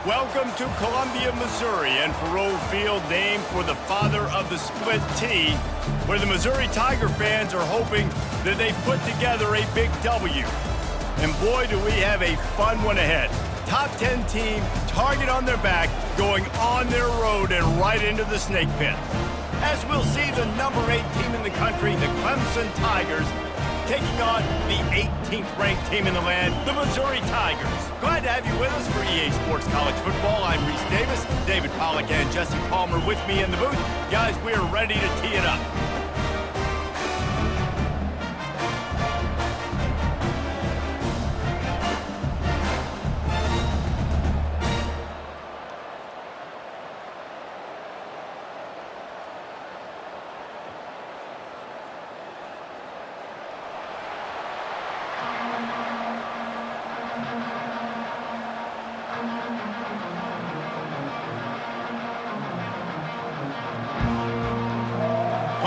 Welcome to Columbia, Missouri, and Faroe Field, named for the father of the split T, where the Missouri Tiger fans are hoping that they put together a big W. And boy, do we have a fun one ahead. Top 10 team, target on their back, going on their road and right into the snake pit. As we'll see the number 8 team in the country, the Clemson Tigers, taking on the 18th ranked team in the land, the Missouri Tigers. Glad to have you with us for EA Sports College Football. I'm Reese Davis, David Pollack and Jesse Palmer with me in the booth. Guys, we are ready to tee it up.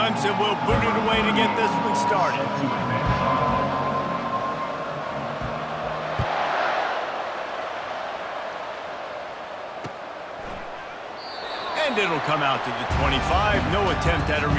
Clemson will boot it away to get this one started. And it'll come out to the 25. No attempt at a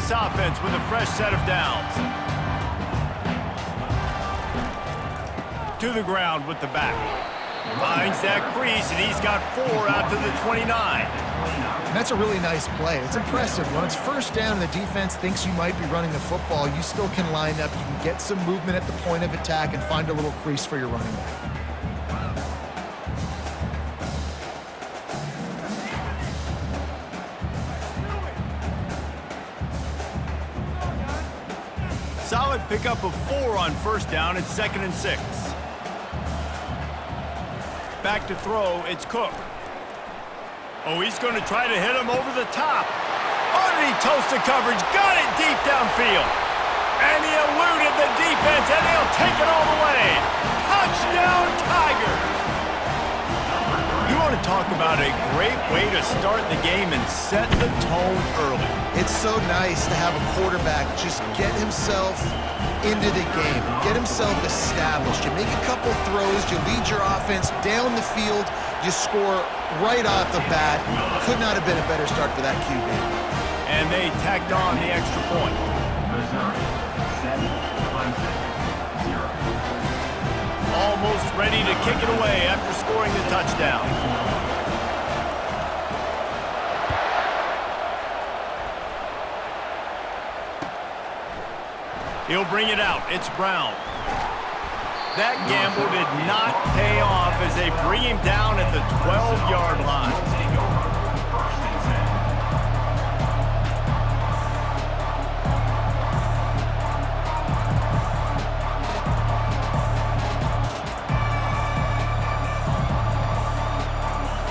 this offense with a fresh set of downs. To the ground with the back. Finds that crease, and he's got 4 out to the 29. And that's a really nice play. It's impressive. When it's first down and the defense thinks you might be running the football, you still can line up. You can get some movement at the point of attack and find a little crease for your running back. Solid pickup of 4 on first down. It's 2nd and 6. Back to throw. It's Cook. Oh, he's going to try to hit him over the top. Oh, and he toasts the coverage. Got it deep downfield. And he eluded the defense, and he'll take it all the way. Touchdown, Tigers! You want to talk about a great way to start the game and set the tone early. It's so nice to have a quarterback just get himself into the game, get himself established. You make a couple throws, you lead your offense down the field, you score right off the bat. Could not have been a better start for that QB. And they tacked on the extra point. Almost ready to kick it away after scoring the touchdown. He'll bring it out. It's Brown. That gamble did not pay off as they bring him down at the 12-yard line.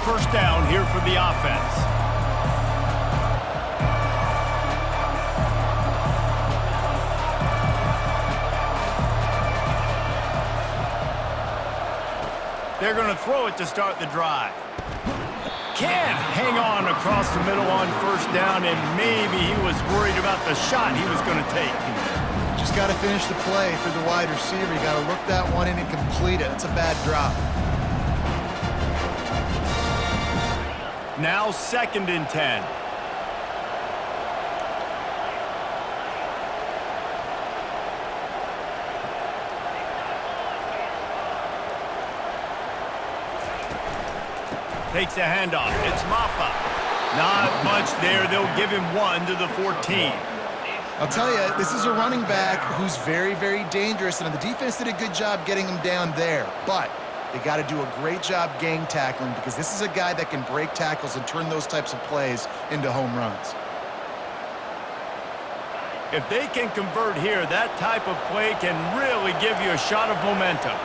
First down here for the offense. They're going to throw it to start the drive. Can't hang on across the middle on first down, and maybe he was worried about the shot he was going to take. Just got to finish the play for the wide receiver. You got to look that one in and complete it. It's a bad drop. Now 2nd and 10. Takes the handoff. It's Maffa. Not much there. They'll give him 1 to the 14. I'll tell you, this is a running back who's very, very dangerous, and the defense did a good job getting him down there. But they got to do a great job gang tackling because this is a guy that can break tackles and turn those types of plays into home runs. If they can convert here, that type of play can really give you a shot of momentum.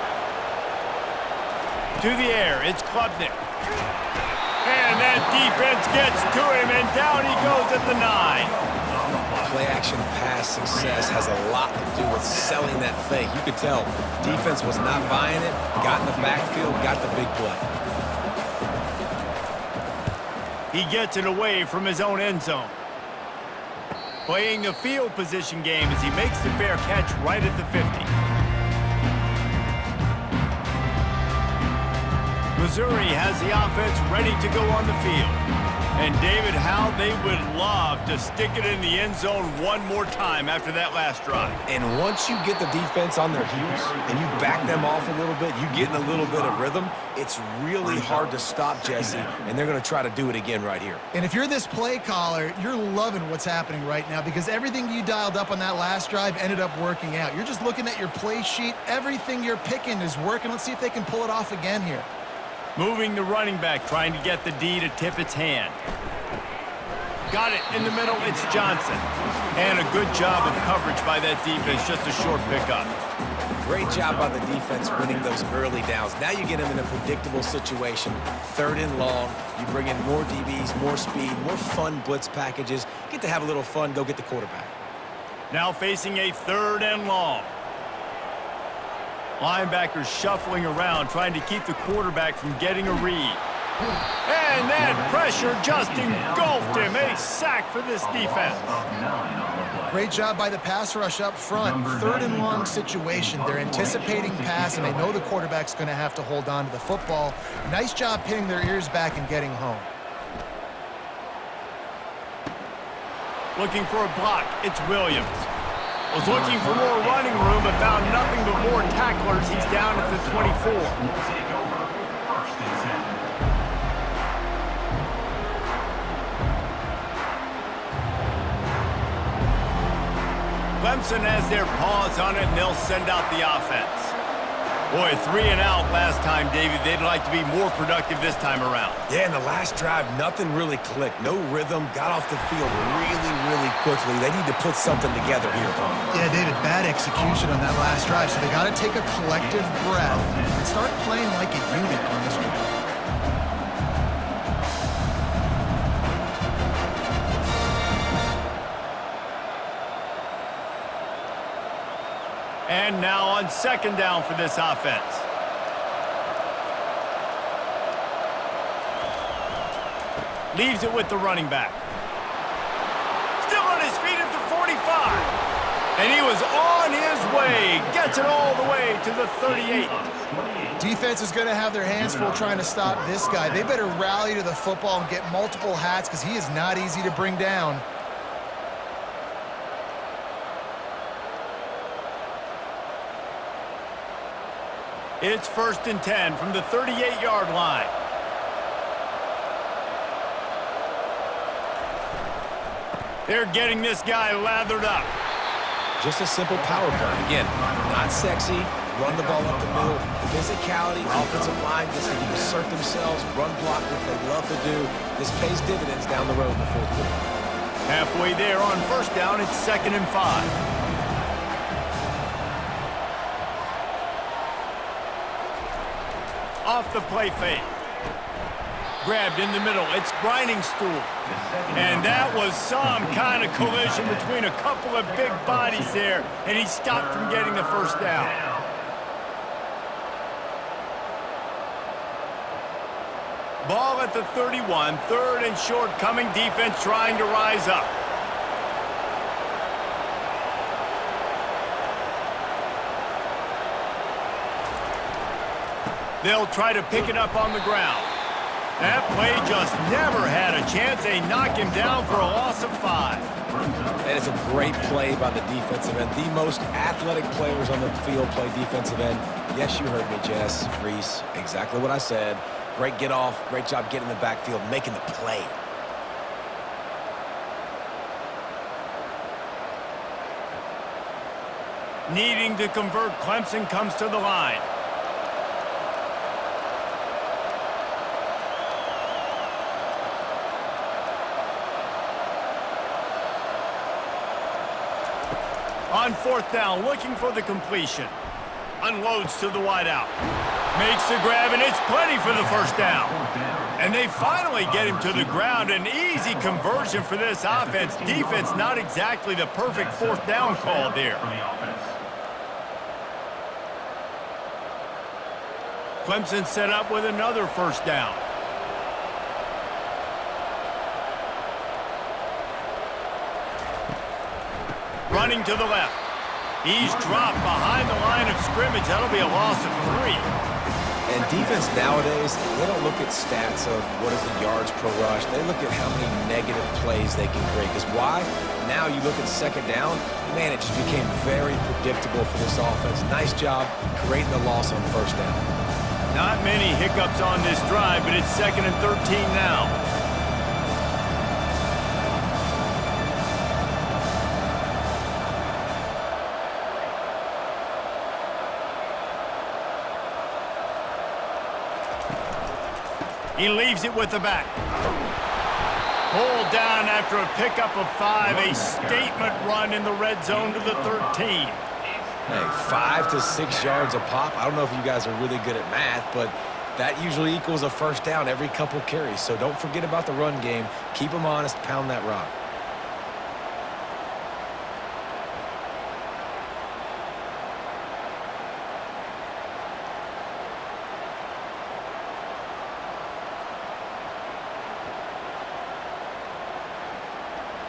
To the air, it's Klubnik. And that defense gets to him, and down he goes at the 9. Play-action pass success has a lot to do with selling that fake. You could tell defense was not buying it, got in the backfield, got the big play. He gets it away from his own end zone. Playing the field position game as he makes the fair catch right at the 50. Missouri has the offense ready to go on the field. And David, how they would love to stick it in the end zone one more time after that last drive. And once you get the defense on their heels and you back them off a little bit, you get in a little bit of rhythm, it's really hard to stop, Jesse, and they're going to try to do it again right here. And if you're this play caller, you're loving what's happening right now because everything you dialed up on that last drive ended up working out. You're just looking at your play sheet. Everything you're picking is working. Let's see if they can pull it off again here. Moving the running back, trying to get the D to tip its hand. Got it in the middle, it's Johnson. And a good job of coverage by that defense, just a short pickup. Great job by the defense winning those early downs. Now you get them in a predictable situation. 3rd and long, you bring in more DBs, more speed, more fun blitz packages. Get to have a little fun, go get the quarterback. Now facing a 3rd and long. Linebackers shuffling around, trying to keep the quarterback from getting a read. And that pressure just engulfed him. A sack for this defense. Great job by the pass rush up front. 3rd and long situation. They're anticipating pass, and they know the quarterback's going to have to hold on to the football. Nice job pinning their ears back and getting home. Looking for a block. It's Williams. Was looking for more running room, but found nothing but more tacklers. He's down at the 24. Clemson has their paws on it, and they'll send out the offense. Boy, 3 and out last time, David. They'd like to be more productive this time around. Yeah, in the last drive, nothing really clicked. No rhythm, got off the field really, really quickly. They need to put something together here, Tom. Yeah, David, bad execution on that last drive, so they got to take a collective breath and start playing like a unit on this one. And now on 2nd down for this offense. Leaves it with the running back. Still on his feet at the 45. And he was on his way. Gets it all the way to the 38. Defense is going to have their hands full trying to stop this guy. They better rally to the football and get multiple hats because he is not easy to bring down. It's 1st and 10 from the 38-yard line. They're getting this guy lathered up. Just a simple power play. Again, not sexy, run the ball up the middle. Physicality, offensive line gets to assert themselves, run block, what they love to do. This pays dividends down the road in the 4th quarter. Halfway there on 1st down, it's 2nd and 5. Off the play fake. Grabbed in the middle. It's Grinding Stool. And that was some kind of collision between a couple of big bodies there, and he stopped from getting the 1st down. Ball at the 31. 3rd and short coming. Defense trying to rise up. They'll try to pick it up on the ground. That play just never had a chance. They knock him down for a loss of 5. That is a great play by the defensive end. The most athletic players on the field play defensive end. Yes, you heard me, Jess, Reese. Exactly what I said. Great get off, great job getting in the backfield, making the play. Needing to convert, Clemson comes to the line. On fourth down, looking for the completion. Unloads to the wideout. Makes the grab, and it's plenty for the first down. And they finally get him to the ground. An easy conversion for this offense. Defense, not exactly the perfect fourth down call there. Clemson set up with another first down. Running to the left. He's dropped behind the line of scrimmage. That'll be a loss of 3. And defense nowadays, they don't look at stats of what is the yards per rush. They look at how many negative plays they can create. Because why? Now you look at second down, man, it just became very predictable for this offense. Nice job creating the loss on first down. Not many hiccups on this drive, but it's 2nd and 13 now. He leaves it with the back. Pulled down after a pickup of 5. A statement run in the red zone to the 13. Hey, 5 to 6 yards a pop. I don't know if you guys are really good at math, but that usually equals a first down every couple carries. So don't forget about the run game. Keep them honest, pound that rock.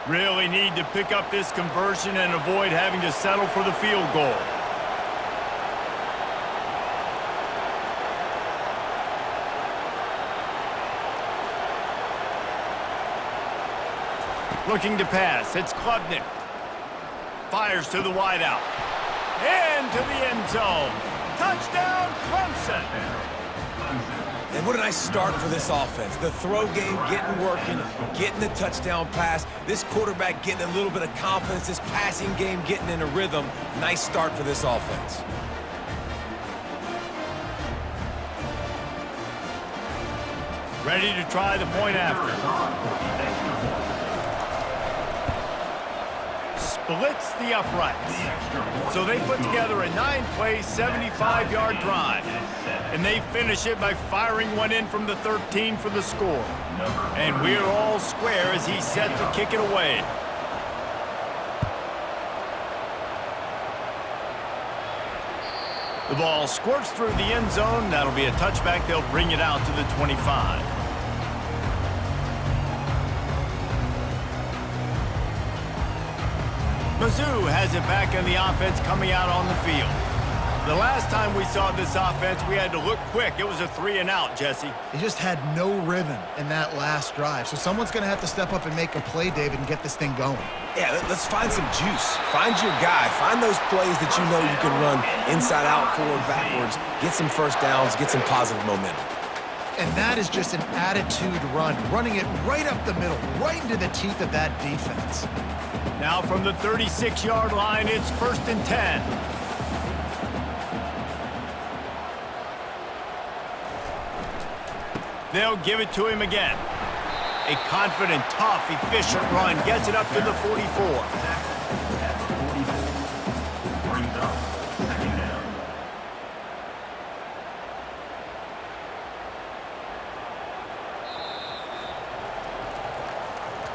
Really need to pick up this conversion and avoid having to settle for the field goal. Looking to pass. It's Klubnik. Fires to the wideout. Into the end zone. Touchdown, Clemson. And what a nice start for this offense. The throw game getting working, getting the touchdown pass. This quarterback getting a little bit of confidence. This passing game getting in a rhythm. Nice start for this offense. Ready to try the point after. Splits the uprights. So they put together a 9-play, 75-yard drive. And they finish it by firing one in from the 13 for the score. And we're all square as he's set to kick it away. The ball squirts through the end zone. That'll be a touchback. They'll bring it out to the 25. Mizzou has it back in the offense coming out on the field. The last time we saw this offense, we had to look quick. It was a 3-and-out, Jesse. They just had no rhythm in that last drive. So someone's going to have to step up and make a play, David, and get this thing going. Yeah, let's find some juice. Find your guy. Find those plays that you know you can run inside out, forward, backwards. Get some first downs. Get some positive momentum. And that is just an attitude run, running it right up the middle, right into the teeth of that defense. Now from the 36-yard line, it's 1st and 10. They'll give it to him again. A confident, tough, efficient run gets it up to the 44.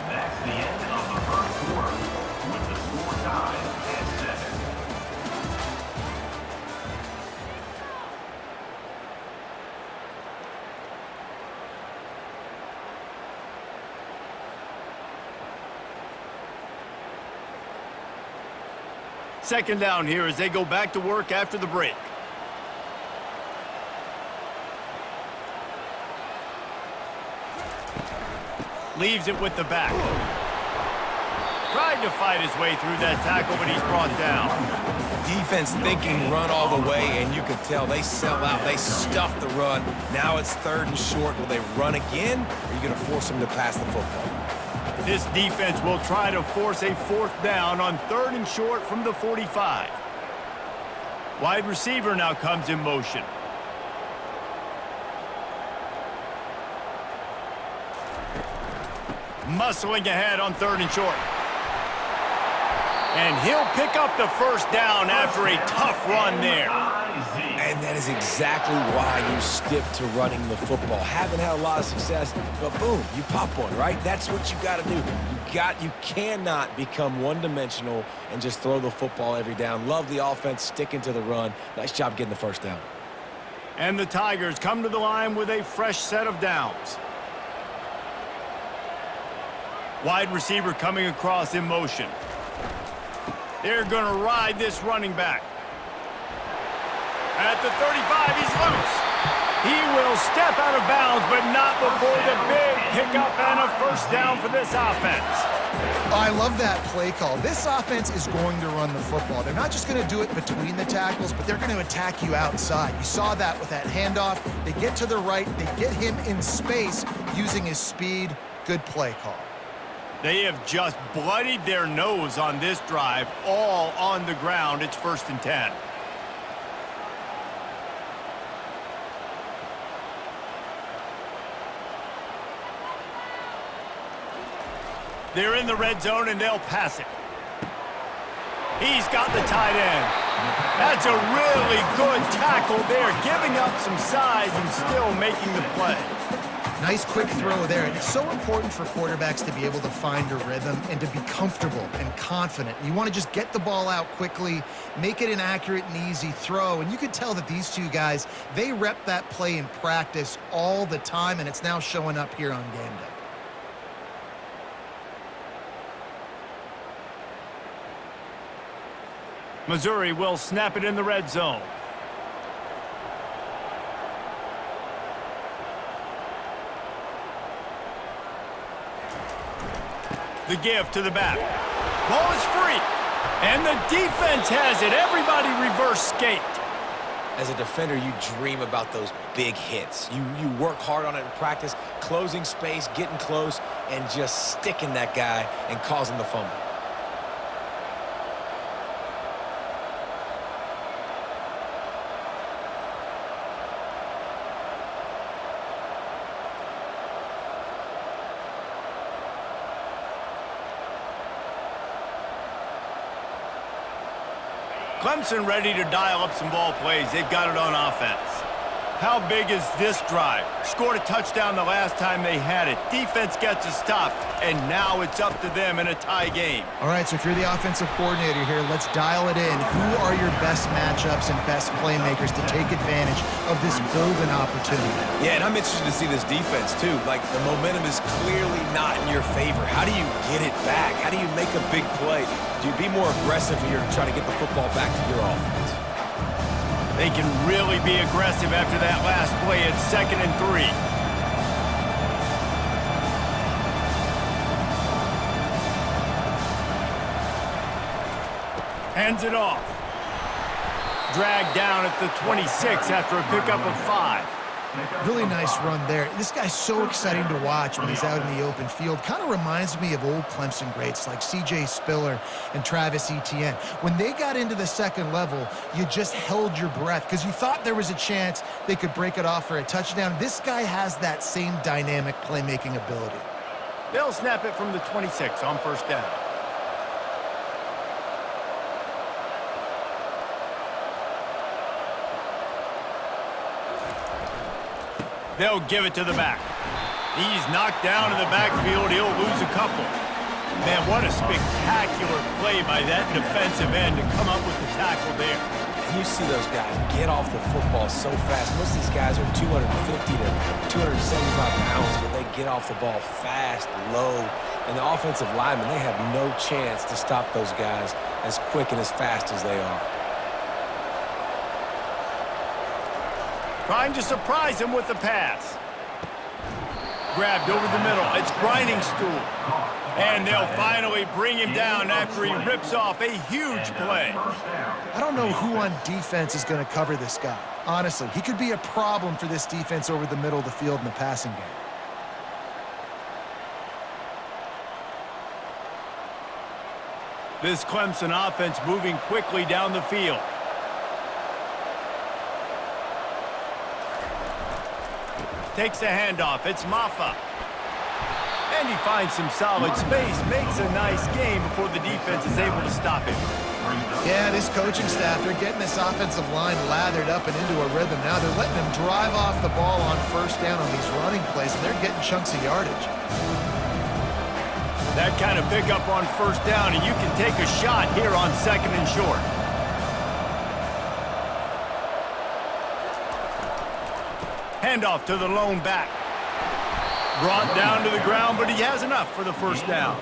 That's the end of the first quarter, with the score tied at 7. Second down here as they go back to work after the break. Leaves it with the back. Tried to fight his way through that tackle, but he's brought down. defense thinking run all the way, and you can tell they sell out. They stuff the run. Now it's 3rd and short. Will they run again, or are you going to force them to pass the football? This defense will try to force a 4th down on 3rd and short from the 45. Wide receiver now comes in motion. Muscling ahead on 3rd and short. And he'll pick up the 1st down after a tough run there. And that is exactly why you stick to running the football. Haven't had a lot of success, but boom, you pop one, right? That's what you got to do. You cannot become one-dimensional and just throw the football every down. Love the offense, sticking to the run. Nice job getting the 1st down. And the Tigers come to the line with a fresh set of downs. Wide receiver coming across in motion. They're going to ride this running back. At the 35, he's loose. He will step out of bounds, but not before the big pickup and a 1st down for this offense. I love that play call. This offense is going to run the football. They're not just going to do it between the tackles, but they're going to attack you outside. You saw that with that handoff. They get to the right. They get him in space using his speed. Good play call. They have just bloodied their nose on this drive, all on the ground. It's 1st and 10. They're in the red zone, and they'll pass it. He's got the tight end. That's a really good tackle there, giving up some size and still making the play. Nice quick throw there. And it's so important for quarterbacks to be able to find a rhythm and to be comfortable and confident. You want to just get the ball out quickly, make it an accurate and easy throw. And you could tell that these two guys, they rep that play in practice all the time, and it's now showing up here on game day. Missouri will snap it in the red zone. The give to the back. Ball is free. And the defense has it. Everybody reverse skate. As a defender, you dream about those big hits. You work hard on it in practice, closing space, getting close, and just sticking that guy and causing the fumble. Clemson ready to dial up some ball plays. They've got it on offense. How big is this drive? Scored a touchdown the last time they had it. Defense gets a stop, and now it's up to them in a tie game. All right, so if you're the offensive coordinator here, let's dial it in. Who are your best matchups and best playmakers to take advantage of this golden opportunity? Yeah, and I'm interested to see this defense, too. Like, the momentum is clearly not in your favor. How do you get it back? How do you make a big play? Do you be more aggressive here to try to get the football back to your offense? They can really be aggressive after that last play at 2nd and 3. Hands it off. Dragged down at the 26 after a pickup of 5. Really nice run there. This guy's so exciting to watch when he's out in the open field. Kind of reminds me of old Clemson greats like C.J. Spiller and Travis Etienne. When they got into the second level, you just held your breath because you thought there was a chance they could break it off for a touchdown. This guy has that same dynamic playmaking ability. They'll snap it from the 26 on 1st down. They'll give it to the back. He's knocked down in the backfield. He'll lose a couple. Man, what a spectacular play by that defensive end to come up with the tackle there. And you see those guys get off the football so fast. Most of these guys are 250 to 275 pounds, but they get off the ball fast, low. And the offensive linemen, they have no chance to stop those guys as quick and as fast as they are. Trying to surprise him with the pass. Grabbed over the middle. It's Brining Stool. And they'll finally bring him down after he rips off a huge play. I don't know who on defense is going to cover this guy. Honestly, he could be a problem for this defense over the middle of the field in the passing game. This Clemson offense moving quickly down the field. Takes a handoff. It's Maffa. And he finds some solid space. Makes a nice game before the defense is able to stop him. Yeah, this coaching staff, they're getting this offensive line lathered up and into a rhythm now. They're letting them drive off the ball on first down on these running plays, and they're getting chunks of yardage. That kind of pickup on first down, and you can take a shot here on 2nd and short. Handoff to the lone back. Brought down to the ground, but he has enough for the first down.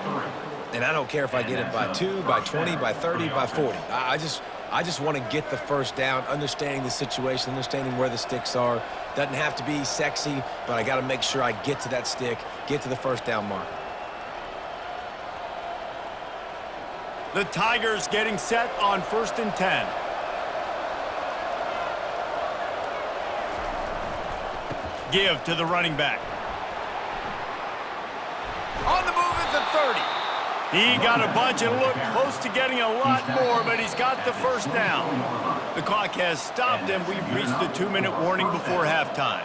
And I don't care if I get it by 2, by 20, by 30, by 40. I just want to get the first down, understanding the situation, understanding where the sticks are. Doesn't have to be sexy, but I got to make sure I get to that stick, get to the first down mark. The Tigers getting set on 1st and 10. Give to the running back. On the move at the 30. He got a bunch and looked close to getting a lot more, but he's got the first down. The clock has stopped, and we've reached the 2-minute warning before halftime.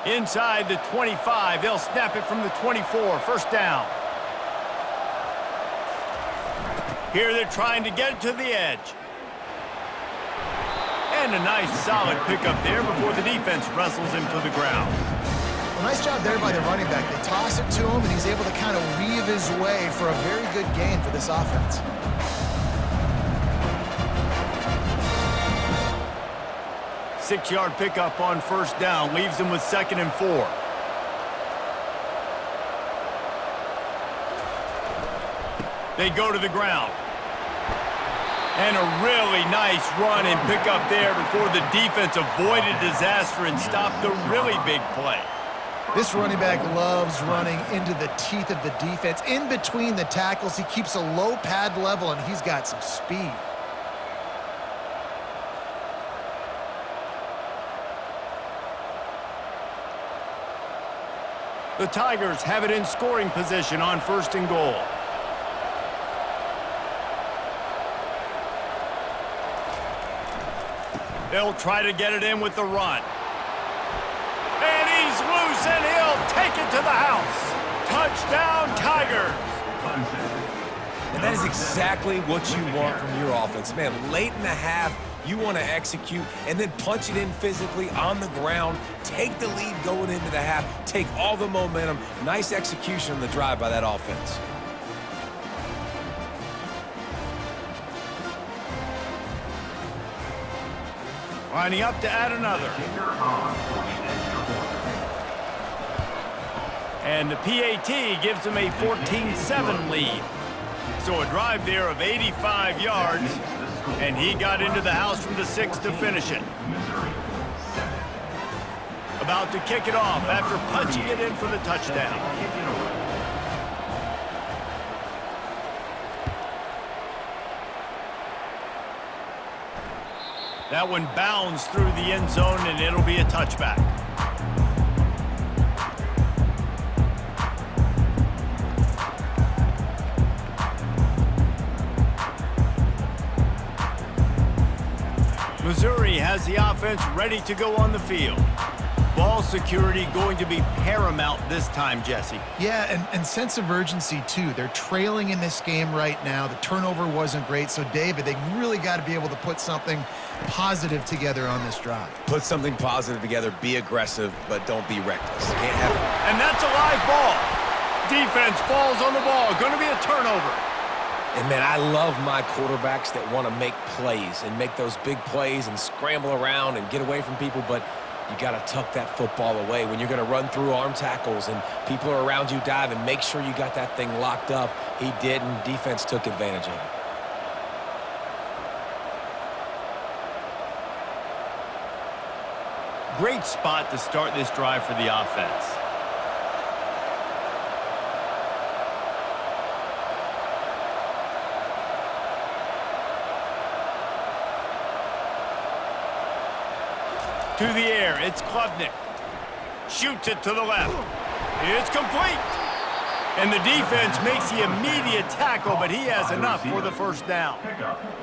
Inside the 25, they'll snap it from the 24, first down. Here they're trying to get it to the edge. And a nice solid pickup there before the defense wrestles him to the ground. Well, nice job there by the running back. They toss it to him, and he's able to kind of weave his way for a very good gain for this offense. Six-yard pickup on first down leaves him with 2nd and 4. They go to the ground. And a really nice run and pickup there before the defense avoided disaster and stopped the really big play. This running back loves running into the teeth of the defense. In between the tackles, he keeps a low pad level, and he's got some speed. The Tigers have it in scoring position on 1st and goal. They'll try to get it in with the run. And he's loose, and he'll take it to the house. Touchdown, Tigers. And that is exactly what you want from your offense. Man, late in the half, you want to execute and then punch it in physically on the ground, take the lead going into the half, take all the momentum. Nice execution on the drive by that offense. Lining up to add another. And the PAT gives them a 14-7 lead. So a drive there of 85 yards, and he got into the house from the 6 to finish it. About to kick it off after punching it in for the touchdown. That one bounds through the end zone, and it'll be a touchback. Missouri has the offense ready to go on the field. Ball security going to be paramount this time, Jesse. Yeah, and sense of urgency, too. They're trailing in this game right now. The turnover wasn't great. So, David, they really got to be able to put something positive together on this drive. Put something positive together, be aggressive, but don't be reckless. Can't have it. And that's a live ball. Defense falls on the ball. Going to be a turnover. And, man, I love my quarterbacks that want to make plays and make those big plays and scramble around and get away from people, but you got to tuck that football away. When you're going to run through arm tackles and people are around you diving, make sure you got that thing locked up. He did, and defense took advantage of it. Great spot to start this drive for the offense. To the air, it's Klubnik. Shoots it to the left. It's complete. And the defense makes the immediate tackle, but he has enough for the first down.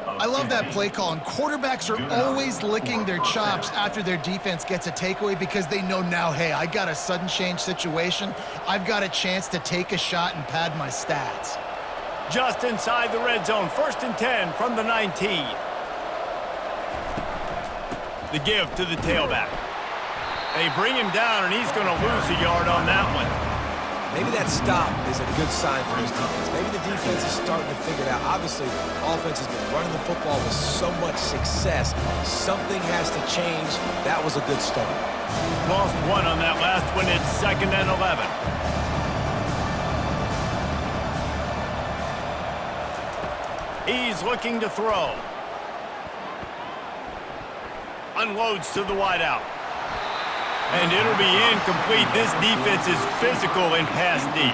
I love that play call, and quarterbacks are always licking their chops after their defense gets a takeaway because they know now, hey, I got a sudden change situation. I've got a chance to take a shot and pad my stats. Just inside the red zone, 1st and 10 from the 19. The give to the tailback. They bring him down, and he's going to lose a yard on that one. Maybe that stop is a good sign for this defense. Maybe the defense is starting to figure it out. Obviously, offense has been running the football with so much success. Something has to change. That was a good start. Lost one on that last one. It's 2nd and 11. He's looking to throw. Unloads to the wideout. And it'll be incomplete. This defense is physical and pass deep.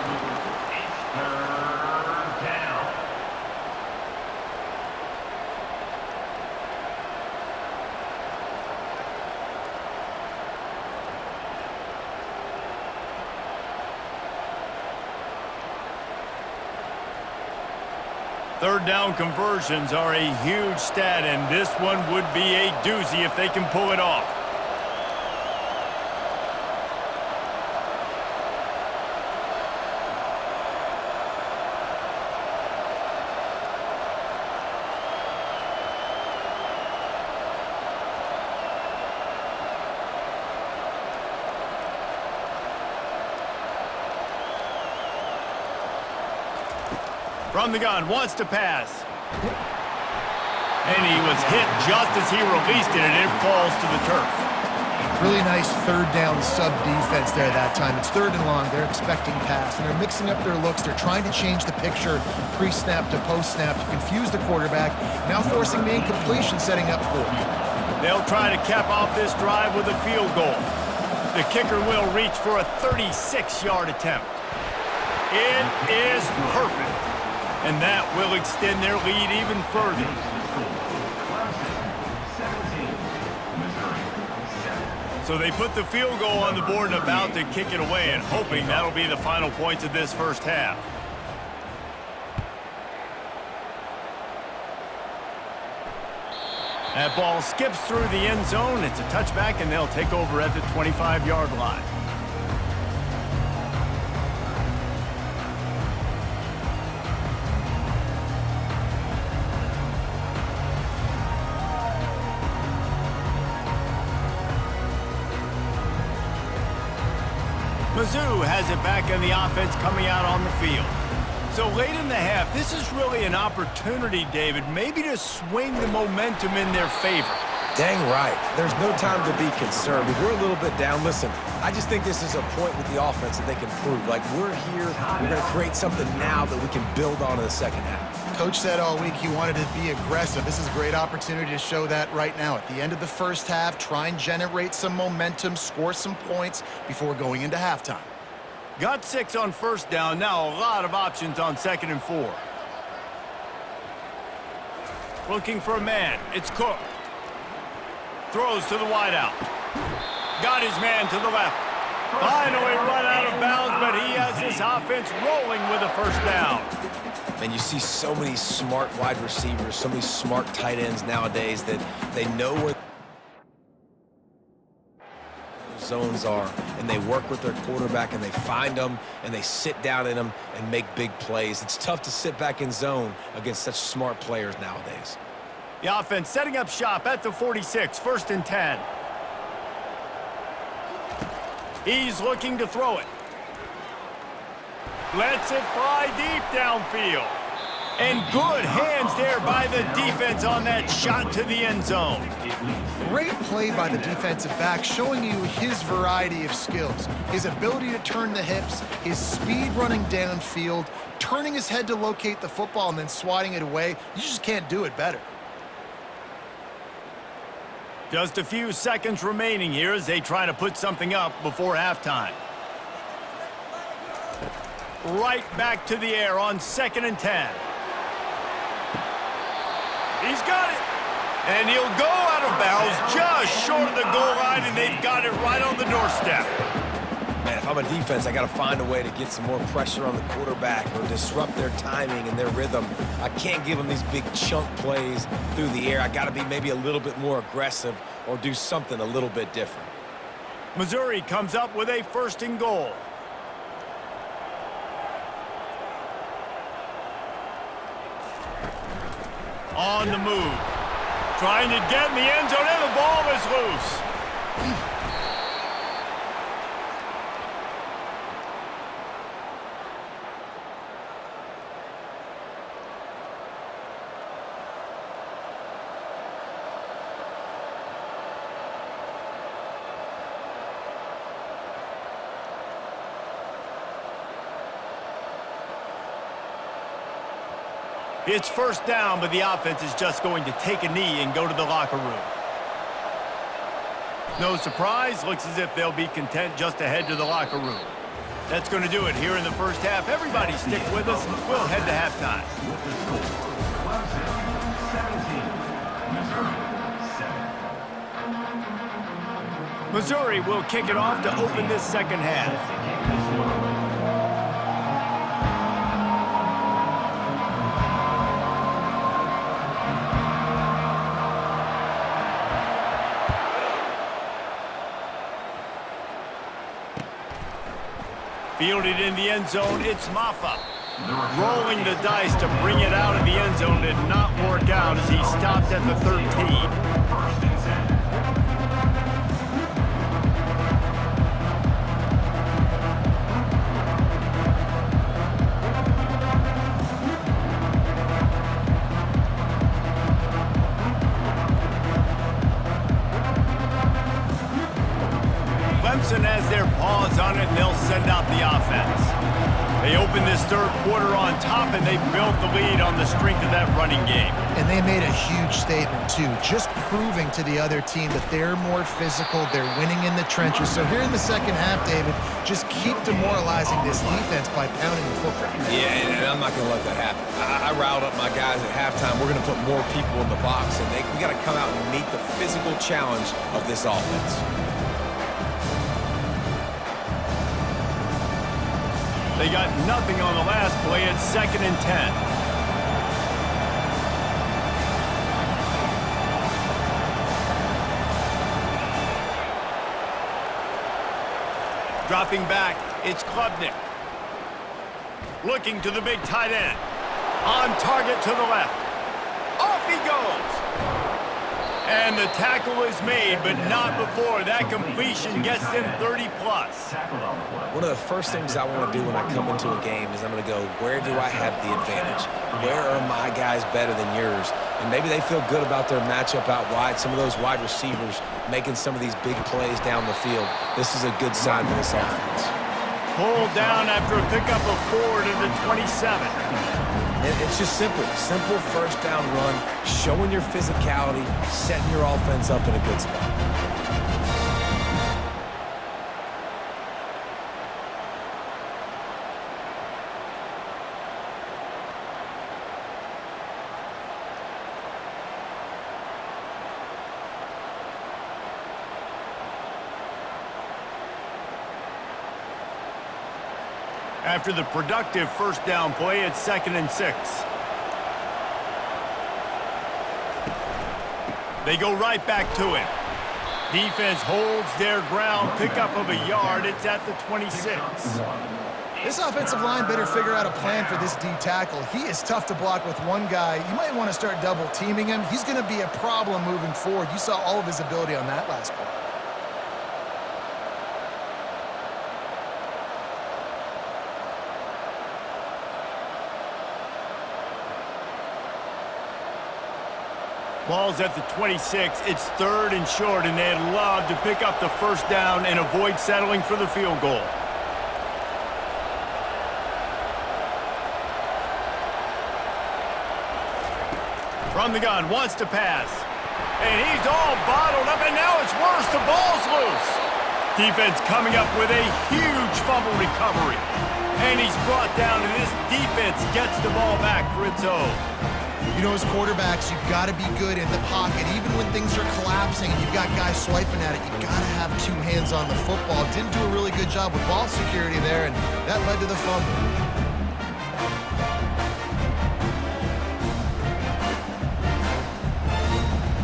Third down conversions are a huge stat, and this one would be a doozy if they can pull it off. From the gun, wants to pass. And he was hit just as he released it, and it falls to the turf. Really nice third down sub defense there that time. It's 3rd and long. They're expecting pass, and they're mixing up their looks. They're trying to change the picture pre-snap to post-snap to confuse the quarterback, now forcing the incompletion, setting up for it. They'll try to cap off this drive with a field goal. The kicker will reach for a 36-yard attempt. It is perfect. And that will extend their lead even further. So they put the field goal on the board and about to kick it away, and hoping that'll be the final points of this first half. That ball skips through the end zone. It's a touchback, and they'll take over at the 25-yard line. Mizzou has it back in the offense coming out on the field. So late in the half, this is really an opportunity, David, maybe to swing the momentum in their favor. Dang right. There's no time to be concerned. If we're a little bit down, listen, I just think this is a point with the offense that they can prove. Like, we're here, we're going to create something now that we can build on in the second half. Coach said all week he wanted to be aggressive. This is a great opportunity to show that right now. At the end of the first half, try and generate some momentum, score some points before going into halftime. Got 6 on first down. Now a lot of options on 2nd and 4. Looking for a man. It's Cook. Throws to the wideout. Got his man to the left. Finally run out of bounds, but he has this offense rolling with a first down. And you see so many smart wide receivers, so many smart tight ends nowadays that they know where zones are, and they work with their quarterback, and they find them, and they sit down in them and make big plays. It's tough to sit back in zone against such smart players nowadays. The offense setting up shop at the 46, 1st and 10. He's looking to throw it. Lets it fly deep downfield. And good hands there by the defense on that shot to the end zone. Great play by the defensive back, showing you his variety of skills. His ability to turn the hips, his speed running downfield, turning his head to locate the football and then swatting it away. You just can't do it better. Just a few seconds remaining here as they try to put something up before halftime. Right back to the air on 2nd and 10. He's got it. And he'll go out of bounds just short of the goal line, and they've got it right on the doorstep. Man, if I'm a defense, I got to find a way to get some more pressure on the quarterback or disrupt their timing and their rhythm. I can't give them these big chunk plays through the air. I got to be maybe a little bit more aggressive or do something a little bit different. Missouri comes up with a 1st and goal. On the move. Trying to get in the end zone, and the ball is loose. It's 1st down, but the offense is just going to take a knee and go to the locker room. No surprise, looks as if they'll be content just to head to the locker room. That's going to do it here in the 1st half. Everybody stick with us. We'll head to halftime. With the score, Clemson 17, Missouri 7. Missouri will kick it off to open this 2nd half. Fielded in the end zone, it's Maffa. Rolling the dice to bring it out of the end zone did not work out as he stopped at the 13. 1st and 10. Clemson has their paws on it, and they'll send out the offense. They open this 3rd quarter on top, and they built the lead on the strength of that running game. And they made a huge statement, too, just proving to the other team that they're more physical, they're winning in the trenches. So here in the 2nd half, David, just keep demoralizing this defense by pounding the football. Yeah, and I'm not going to let that happen. I riled up my guys at halftime. We're going to put more people in the box, and we got to come out and meet the physical challenge of this offense. They got nothing on the last play. It's 2nd and 10. Dropping back, it's Klubnik. Looking to the big tight end. On target to the left. Off he goes. And the tackle is made, but not before that completion gets them 30-plus. One of the first things I want to do when I come into a game is I'm going to go, where do I have the advantage? Where are my guys better than yours? And maybe they feel good about their matchup out wide. Some of those wide receivers making some of these big plays down the field. This is a good sign for this offense. Pulled down after a pickup of 4 to the 27. It's just simple 1st down run, showing your physicality, setting your offense up in a good spot. After the productive 1st down play, it's 2nd and 6. They go right back to him. Defense holds their ground, pickup of a yard. It's at the 26. This offensive line better figure out a plan for this D tackle. He is tough to block with one guy. You might want to start double teaming him. He's going to be a problem moving forward. You saw all of his ability on that last play. Ball's at the 26. It's 3rd and short, and they'd love to pick up the 1st down and avoid settling for the field goal. From the gun, wants to pass. And he's all bottled up, and now it's worse. The ball's loose. Defense coming up with a huge fumble recovery. And he's brought down, and this defense gets the ball back for its own. You know, as quarterbacks, you've got to be good in the pocket. Even when things are collapsing and you've got guys swiping at it, you've got to have two hands on the football. Didn't do a really good job with ball security there, and that led to the fumble.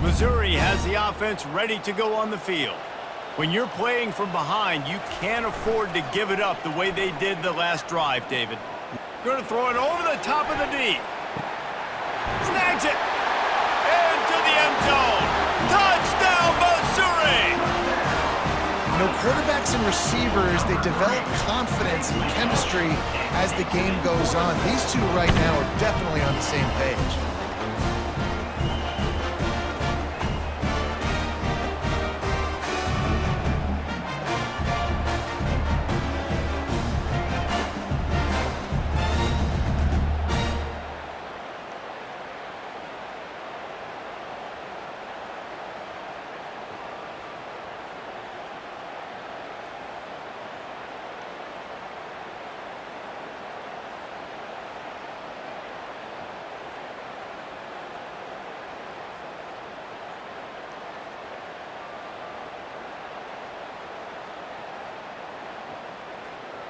Missouri has the offense ready to go on the field. When you're playing from behind, you can't afford to give it up the way they did the last drive, David. Going to throw it over the top of the D. Snags it. Into the end zone. Touchdown, Missouri! You know, quarterbacks and receivers, they develop confidence and chemistry as the game goes on. These two right now are definitely on the same page.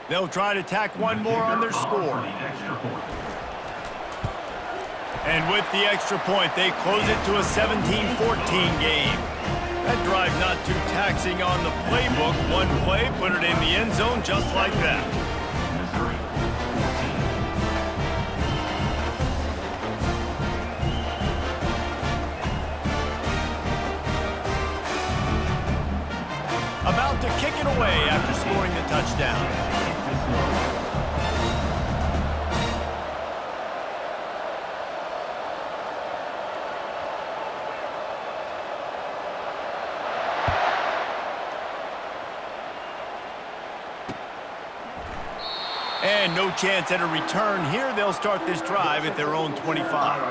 They'll try to tack one more on their score. And with the extra point, they close it to a 17-14 game. That drive not too taxing on the playbook. One play, put it in the end zone just like that. Missouri 14. About to kick it away after scoring the touchdown. And no chance at a return here. They'll start this drive at their own 25.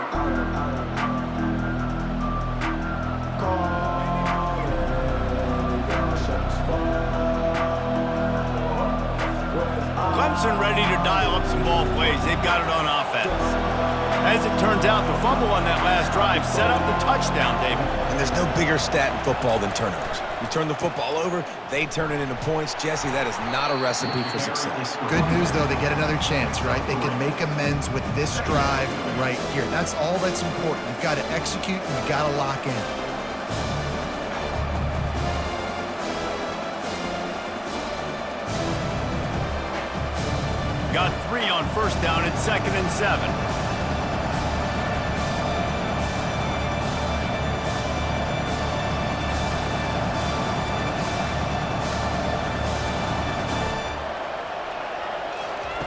Clemson ready to dial up some ball plays. They've got it on offense. As it turns out, the fumble on that last drive set up the touchdown, David. And there's no bigger stat in football than turnovers. You turn the football over, they turn it into points. Jesse, that is not a recipe for success. Good news, though, they get another chance, right? They can make amends with this drive right here. That's all that's important. You've got to execute and you've got to lock in. Got 3 on first down and 2nd and 7.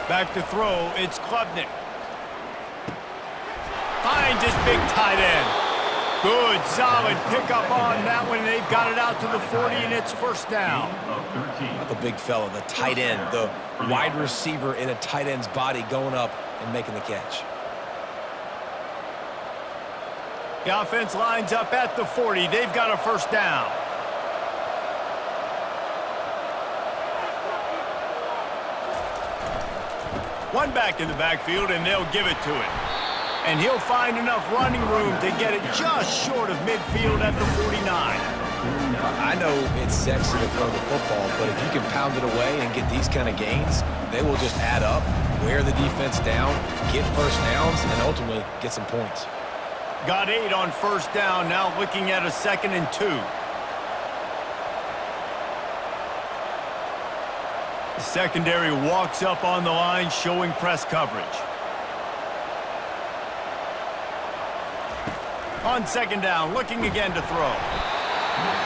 Back to throw, it's Klubnik. Finds his big tight end. Good, solid pickup on that one. They've got it out to the 40, and it's first down. Not the big fella, the tight end, the wide receiver in a tight end's body going up and making the catch. The offense lines up at the 40. They've got a first down. One back in the backfield, and they'll give it to him. And he'll find enough running room to get it just short of midfield at the 49. I know it's sexy to throw the football, but if you can pound it away and get these kind of gains, they will just add up, wear the defense down, get first downs, and ultimately get some points. Got 8 on first down, now looking at a 2nd and 2. The secondary walks up on the line, showing press coverage. On 2nd down, looking again to throw.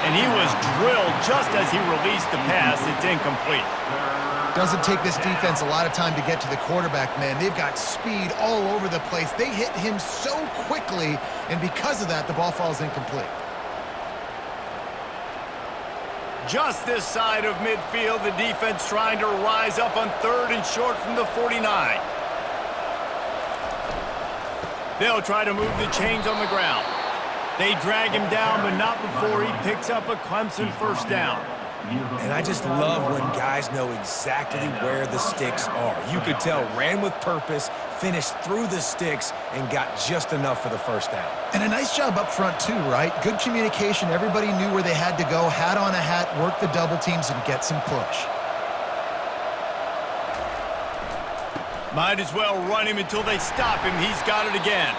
And he was drilled just as he released the pass. It's incomplete. Doesn't take this defense a lot of time to get to the quarterback, man. They've got speed all over the place. They hit him so quickly, and because of that, the ball falls incomplete. Just this side of midfield, the defense trying to rise up on 3rd and short from the 49. They'll try to move the chains on the ground. They drag him down, but not before he picks up a Clemson first down. And I just love when guys know exactly where the sticks are. You could tell, ran with purpose, finished through the sticks, and got just enough for the first down. And a nice job up front too, right? Good communication. Everybody knew where they had to go, hat on a hat, work the double teams, and get some push. Might as well run him until they stop him. He's got it again.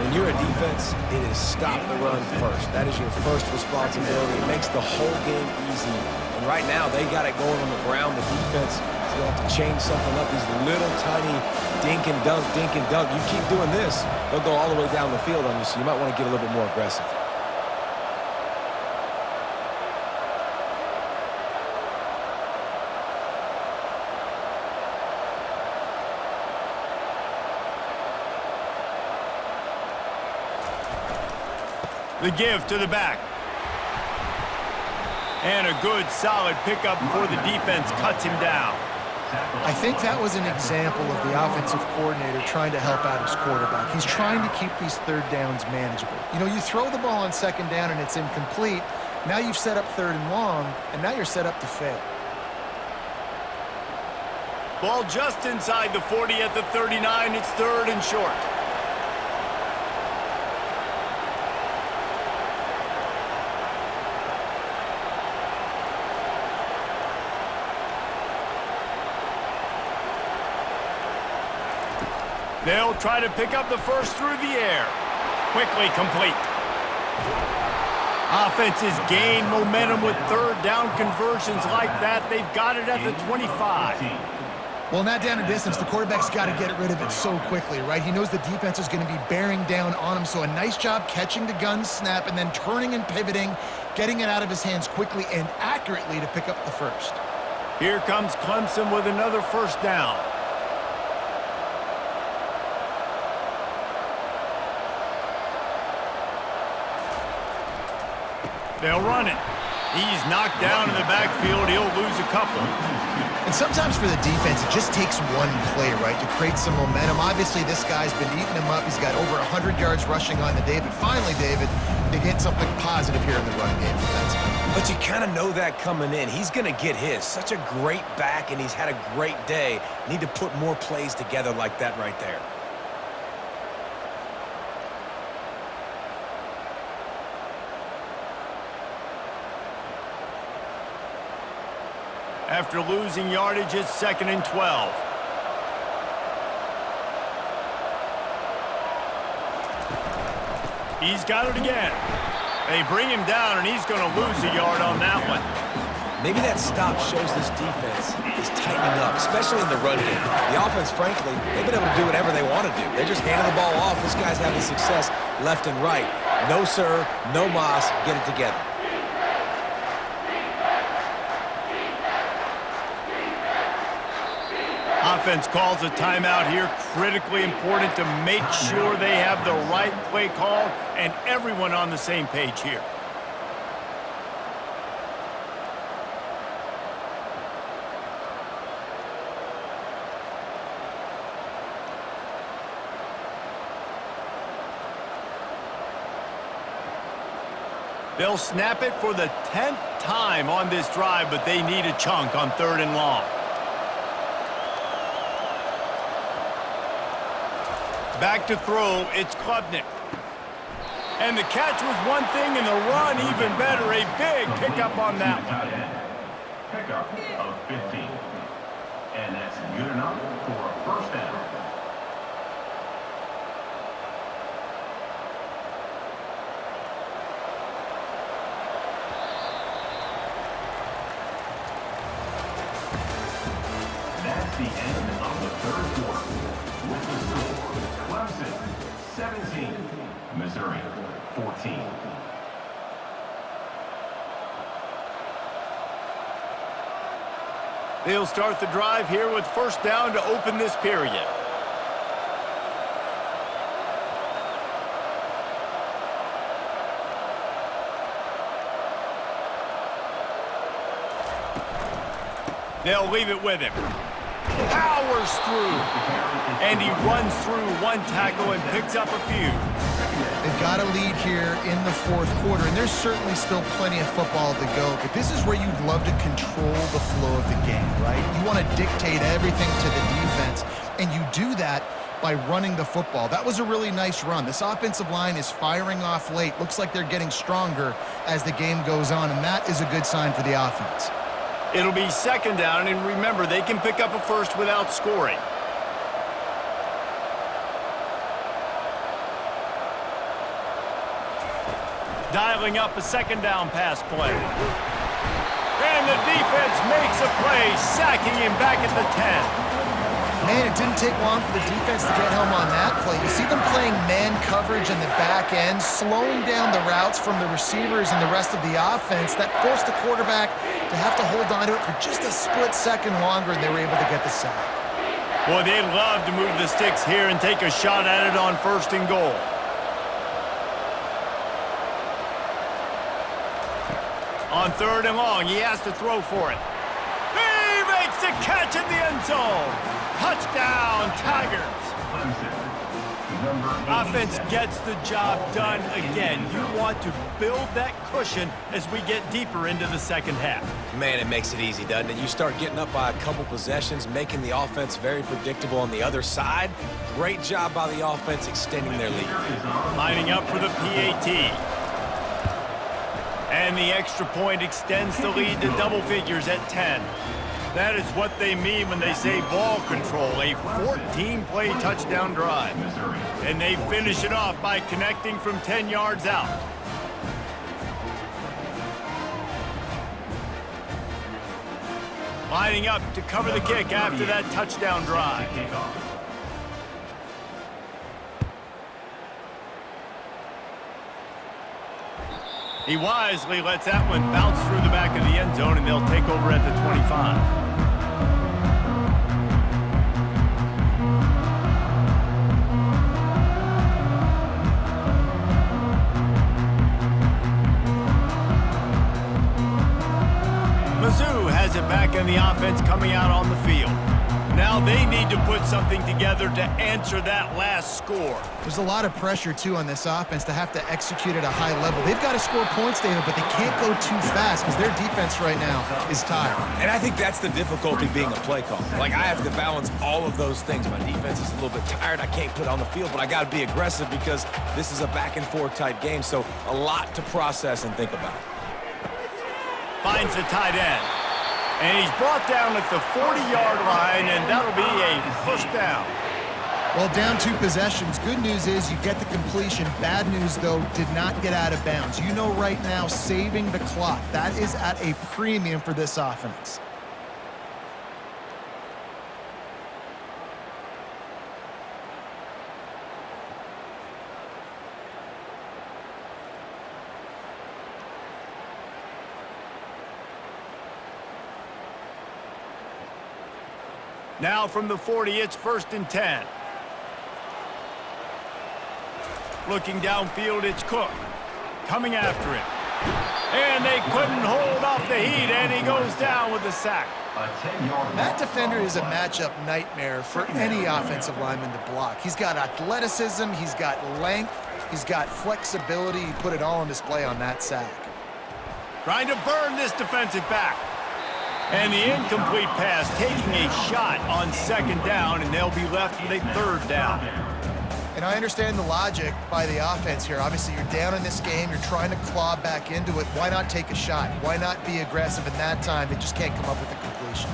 When you're a defense, it is stop the run first. That is your first responsibility. It makes the whole game easy. And right now, they got it going on the ground. The defense is going to have to change something up. These little tiny dink and dunk, dink and dunk. You keep doing this, they'll go all the way down the field on you, so you might want to get a little bit more aggressive. The give to the back. And a good, solid pickup before the defense cuts him down. I think that was an example of the offensive coordinator trying to help out his quarterback. He's trying to keep these third downs manageable. You know, you throw the ball on second down and it's incomplete. Now you've set up third and long, and now you're set up to fail. Ball just inside the 40 at the 39. It's third and short. They'll try to pick up the first through the air. Quickly complete. Offenses gain momentum with third down conversions like that. They've got it at the 25. Well, in that down and distance, the quarterback's got to get rid of it so quickly, right? He knows the defense is going to be bearing down on him, so a nice job catching the gun snap and then turning and pivoting, getting it out of his hands quickly and accurately to pick up the first. Here comes Clemson with another first down. They'll run it. He's knocked down in the backfield. He'll lose a couple. And sometimes for the defense, it just takes one play, right, to create some momentum. Obviously, this guy's been eating him up. He's got over 100 yards rushing on the day. But finally, David, they get something positive here in the run game defensively. But you kind of know that coming in. He's going to get his. Such a great back, and he's had a great day. Need to put more plays together like that right there. After losing yardage, it's 2nd and 12. He's got it again. They bring him down, and he's going to lose a yard on that one. Maybe that stop shows this defense is tightening up, especially in the run game. The offense, frankly, they've been able to do whatever they want to do. They're just handing the ball off. This guy's having success left and right. No, sir, no mas, get it together. Offense calls a timeout here. Critically important to make sure they have the right play call and everyone on the same page here. They'll snap it for the 10th time on this drive, but they need a chunk on 3rd and long. Back to throw, it's Klubnik. And the catch was one thing, and the run even better. A big pickup on that one. Pickup of 15. And that's good enough for a first down. That's the end of the third quarter. With the score, Clemson 17, Missouri 14. They'll start the drive here with first down to open this period. They'll leave it with him. Powers through. And he runs through one tackle and picks up a few. They've got a lead here in the fourth quarter, and there's certainly still plenty of football to go, but this is where you'd love to control the flow of the game, right? You want to dictate everything to the defense, and you do that by running the football. That was a really nice run. This offensive line is firing off late. Looks like they're getting stronger as the game goes on, and that is a good sign for the offense. It'll be second down, and remember, they can pick up a first without scoring. Dialing up a second down pass play. And the defense makes a play, sacking him back at the 10. Man, it didn't take long for the defense to get home on that play. You see them playing man coverage in the back end, slowing down the routes from the receivers and the rest of the offense. That forced the quarterback to have to hold on to it for just a split second longer, and they were able to get the sack. Boy, they'd love to move the sticks here and take a shot at it on 1st and goal. On 3rd and long, he has to throw for it. He makes the catch in the end zone. Touchdown, Tigers. Offense gets the job done again. You want to build that cushion as we get deeper into the second half. Man, it makes it easy, doesn't it? You start getting up by a couple possessions, making the offense very predictable on the other side. Great job by the offense extending their lead. Lining up for the PAT. And the extra point extends the lead to double figures at 10. That is what they mean when they say ball control, a 14-play touchdown drive. And they finish it off by connecting from 10 yards out. Lining up to cover the kick after that touchdown drive. He wisely lets that one bounce through the back of the end zone, and they'll take over at the 25. Mizzou has it back in the offense coming out on the field. Now they need to put something together to answer that last score. There's a lot of pressure, too, on this offense to have to execute at a high level. They've got to score points, David, but they can't go too fast because their defense right now is tired. And I think that's the difficulty being a play caller. Like, I have to balance all of those things. My defense is a little bit tired. I can't put it on the field, but I got to be aggressive because this is a back-and-forth type game, so a lot to process and think about. Finds the tight end. And he's brought down at the 40-yard line, and that'll be a first down. Well, down 2 possessions. Good news is you get the completion. Bad news, though, did not get out of bounds. You know right now, saving the clock. That is at a premium for this offense. Now from the 40, it's 1st and 10. Looking downfield, it's Cook. Coming after him. And they couldn't hold off the heat, and he goes down with a sack. That defender is a matchup nightmare for any offensive lineman to block. He's got athleticism, he's got length, he's got flexibility. He put it all on display on that sack. Trying to burn this defensive back. And the incomplete pass taking a shot on 2nd down, and they'll be left with a 3rd down. And I understand the logic by the offense here. Obviously, you're down in this game. You're trying to claw back into it. Why not take a shot? Why not be aggressive in that time? They just can't come up with a completion.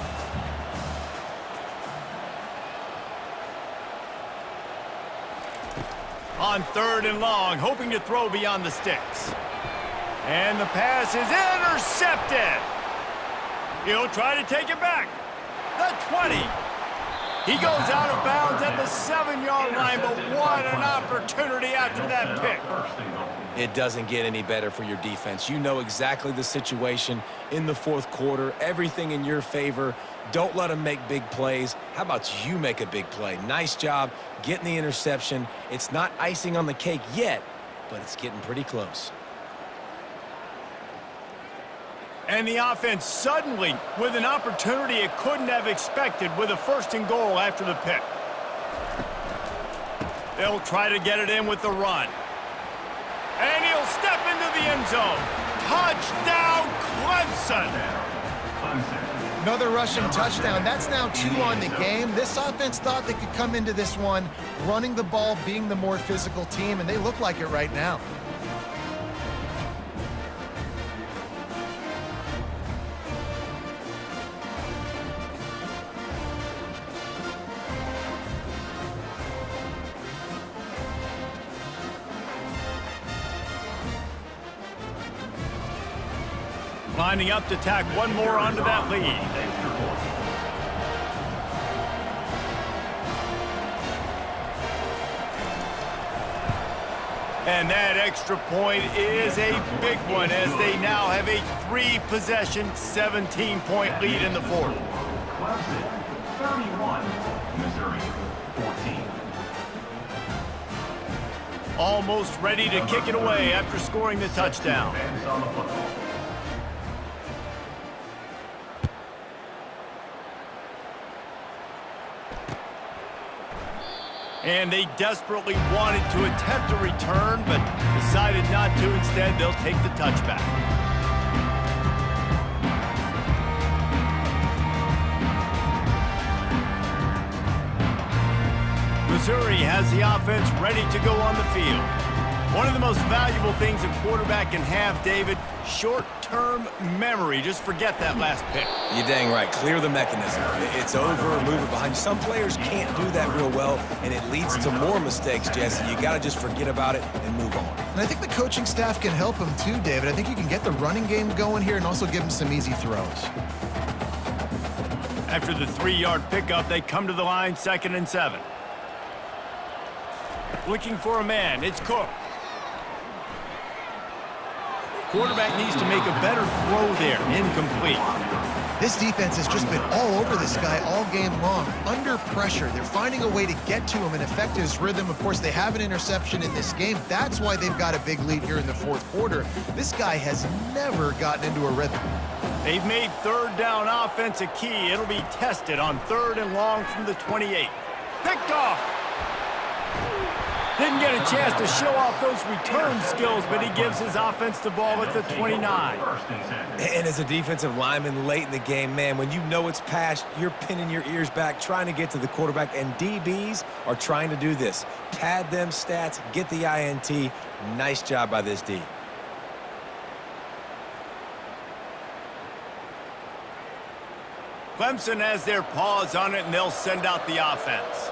On 3rd and long, hoping to throw beyond the sticks. And the pass is intercepted. He'll try to take it back. The 20. He goes out of bounds at the 7-yard line, but what an opportunity after that pick. It doesn't get any better for your defense. You know exactly the situation in the 4th quarter. Everything in your favor. Don't let them make big plays. How about you make a big play? Nice job getting the interception. It's not icing on the cake yet, but it's getting pretty close. And the offense suddenly with an opportunity it couldn't have expected with a 1st and goal after the pick. They'll try to get it in with the run. And he'll step into the end zone. Touchdown, Clemson! Another rushing touchdown. That's now 2 on the game. This offense thought they could come into this one running the ball, being the more physical team, and they look like it right now. Lining up to tack one more onto that lead. And that extra point is a big one as they now have a 3-possession, 17-point lead in the fourth. Clemson 31, Missouri 14. Almost ready to kick it away after scoring the touchdown. And they desperately wanted to attempt a return, but decided not to. Instead, they'll take the touchback. Missouri has the offense ready to go on the field. One of the most valuable things a quarterback can have, David, short-term memory. Just forget that last pick. You're dang right. Clear the mechanism. It's over, move it behind. Some players can't do that real well, and it leads to more mistakes, Jesse. You got to just forget about it and move on. And I think the coaching staff can help him too, David. I think you can get the running game going here and also give him some easy throws. After the 3-yard pickup, they come to the line, 2nd and 7. Looking for a man. It's Cook. Quarterback needs to make a better throw there. Incomplete. This defense has just been all over this guy all game long. Under pressure, they're finding a way to get to him and affect his rhythm. Of course, they have an interception in this game. That's why they've got a big lead here in the fourth quarter. This guy has never gotten into a rhythm. They've made 3rd down offense a key. It'll be tested on 3rd and long from the 28. Picked off. Didn't get a chance to show off those return skills, but he gives his offense the ball at the 29. And as a defensive lineman late in the game, man, when you know it's past, you're pinning your ears back, trying to get to the quarterback, and DBs are trying to do this. Pad them stats, get the INT. Nice job by this D. Clemson has their paws on it, and they'll send out the offense.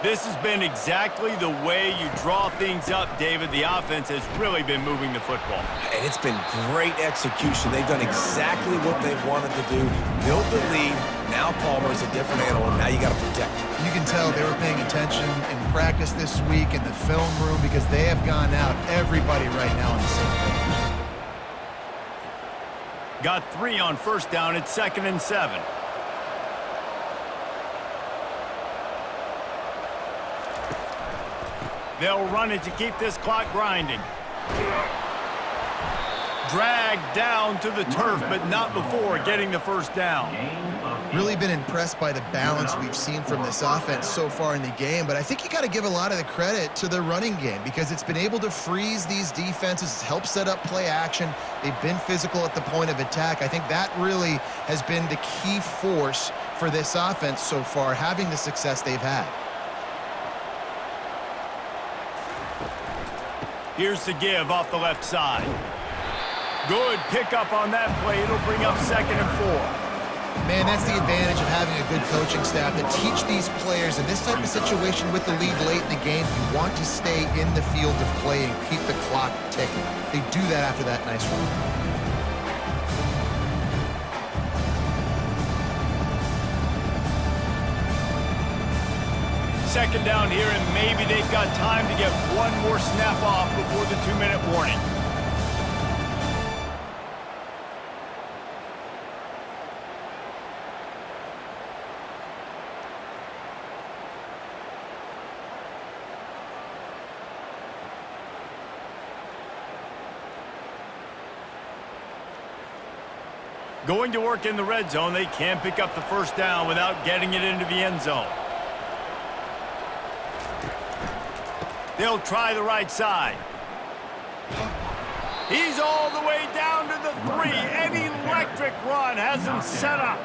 This has been exactly the way you draw things up, David. The offense has really been moving the football. And it's been great execution. They've done exactly what they've wanted to do. Build the lead. Now Palmer's a different animal. Now you got to protect him. You can tell they were paying attention in practice this week in the film room because they have gone out, everybody right now on the same page. Got 3 on 1st down. It's 2nd and 7. They'll run it to keep this clock grinding. Dragged down to the turf, but not before getting the 1st down. Really been impressed by the balance we've seen from this offense so far in the game, but I think you got to give a lot of the credit to the running game because it's been able to freeze these defenses, help set up play action. They've been physical at the point of attack. I think that really has been the key force for this offense so far, having the success they've had. Here's the give off the left side. Good pickup on that play. It'll bring up 2nd and 4. Man, that's the advantage of having a good coaching staff to teach these players in this type of situation with the lead late in the game. You want to stay in the field of play and keep the clock ticking. They do that after that nice run. 2nd down here, and maybe they've got time to get one more snap off before the 2-minute warning. Going to work in the red zone, they can pick up the 1st down without getting it into the end zone. They'll try the right side. He's all the way down to the 3. An electric run has him set up.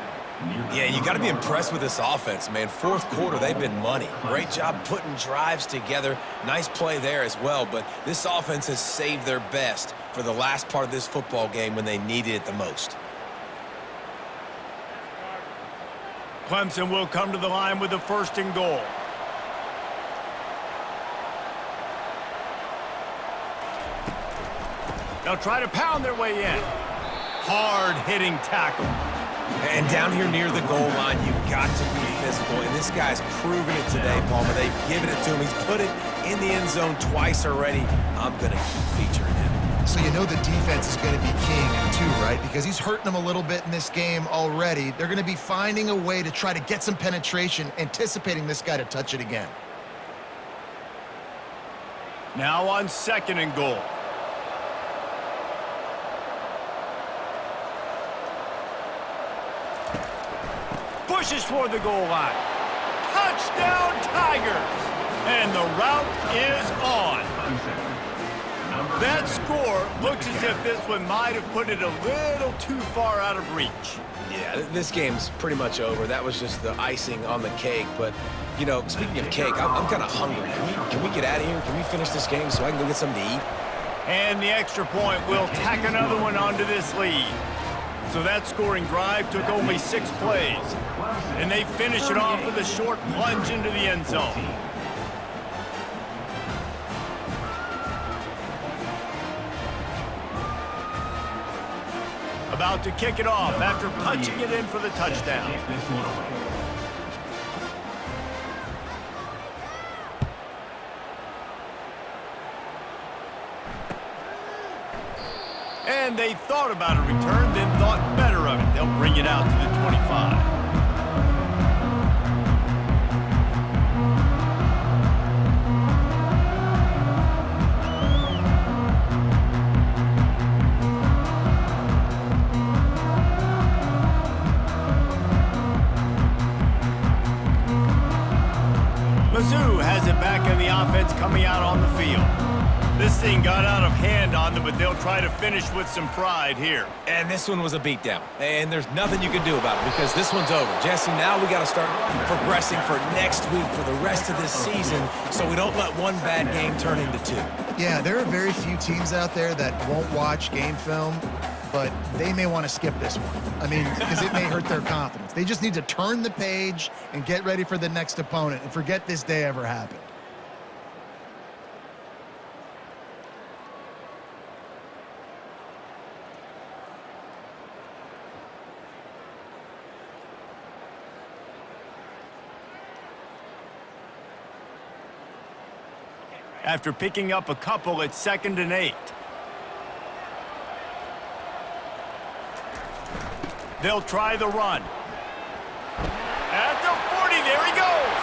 Yeah, you got to be impressed with this offense, man. Fourth quarter, they've been money. Great job putting drives together. Nice play there as well, but this offense has saved their best for the last part of this football game when they needed it the most. Clemson will come to the line with a 1st and goal. They'll try to pound their way in. Hard-hitting tackle. And down here near the goal line, you've got to be physical. And this guy's proven it today, Palmer. They've given it to him. He's put it in the end zone twice already. I'm going to keep featuring him. So you know the defense is going to be king too, right? Because he's hurting them a little bit in this game already. They're going to be finding a way to try to get some penetration, anticipating this guy to touch it again. Now on 2nd and goal. Pushes for the goal line. Touchdown, Tigers! And the route is on. That score looks as if this one might have put it a little too far out of reach. Yeah, this game's pretty much over. That was just the icing on the cake. But, you know, speaking of cake, I'm kind of hungry. Can we get out of here? Can we finish this game so I can go get something to eat? And the extra point will tack another one onto this lead. So that scoring drive took only 6 plays. And they finish it off with a short plunge into the end zone. About to kick it off after punching it in for the touchdown. And they thought about a return, then thought better of it. They'll bring it out to the 25. Mizzou has it back in the offense coming out on the field. This thing got out of hand on them, but they'll try to finish with some pride here. And this one was a beatdown. And there's nothing you can do about it because this one's over. Jesse, now we got to start progressing for next week for the rest of this season so we don't let one bad game turn into 2. Yeah, there are very few teams out there that won't watch game film, but they may want to skip this one. I mean, because it may hurt their confidence. They just need to turn the page and get ready for the next opponent and forget this day ever happened. After picking up a couple at 2nd and 8. They'll try the run. At the 40, there he goes.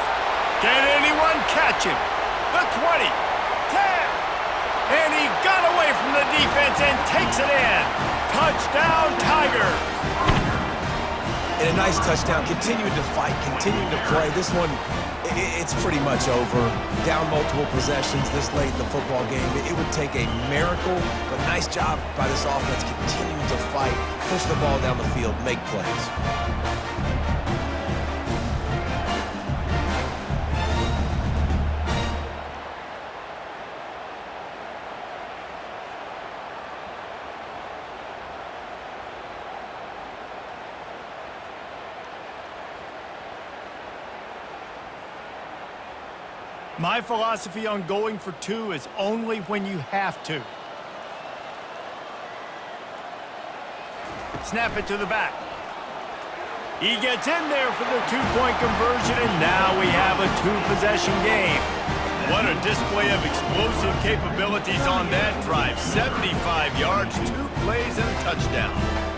Can anyone catch him? The 20, 10, and he got away from the defense and takes it in. Touchdown, Tigers. And a nice touchdown. Continuing to fight, continuing to play. This one, it's pretty much over. Down multiple possessions this late in the football game. It would take a miracle, but nice job by this offense continuing to fight, push the ball down the field, make plays. My philosophy on going for 2 is only when you have to. Snap it to the back. He gets in there for the 2-point conversion, and now we have a 2-possession game. What a display of explosive capabilities on that drive. 75 yards, 2 plays, and a touchdown.